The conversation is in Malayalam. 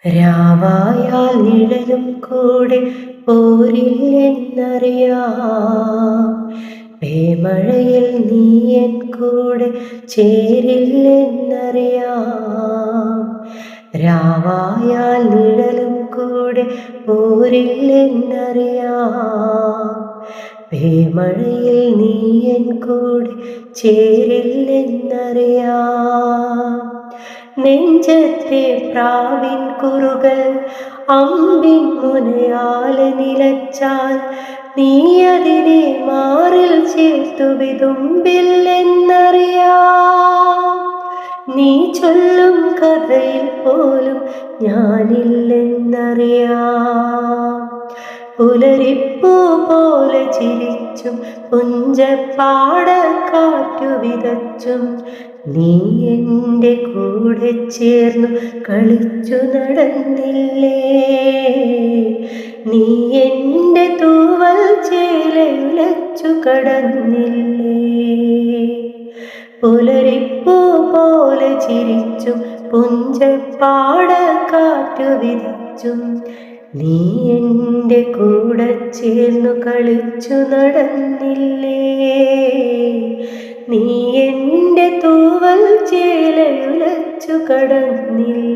രാവായാൽ നിഴലും കൂടെ പോരില്ലെന്നറിയാം. പേമഴയിൽ നീ എൻ കൂടെ ചേരില്ലെന്നറിയാം. രാവായാൽ നിഴലും കൂടെ പോരില്ലെന്നറിയാം. പേമഴയിൽ നീ എൻ കൂടെ ചേരില്ലെന്നറിയാം. നെഞ്ചത്തെ പ്രാവിൻ കുറുകൾ അമ്പിൻ മുനയാലെ നിലച്ചാൽ നീ അതിനെ മാറിൽ ചേർത്തു വിതുമ്പില്ലെന്നറിയാം. നീ ചൊല്ലും കഥയിൽ പോലും ഞാനില്ലെന്നറിയാം. പുലരിപ്പൂ പോലെ ചിരിച്ചും പുഞ്ചപ്പാടക്കാറ്റു വിതച്ചും നീ എൻ്റെ കൂടെ ചേർന്നു കളിച്ചു നടന്നില്ലേ. നീ എൻ്റെ തൂവൽ ചേലയുലച്ചു കടന്നില്ലേ. പുലരിപ്പൂ പോലെ ചിരിച്ചും പുഞ്ചപ്പാടക്കാറ്റു വിതച്ചും നീ എൻ്റെ കൂടെ ചേർന്നു കളിച്ചു നടന്നില്ലേ. നീ എൻ്റെ തൂവൽ ചേലയുലച്ചു കടന്നില്ലേ.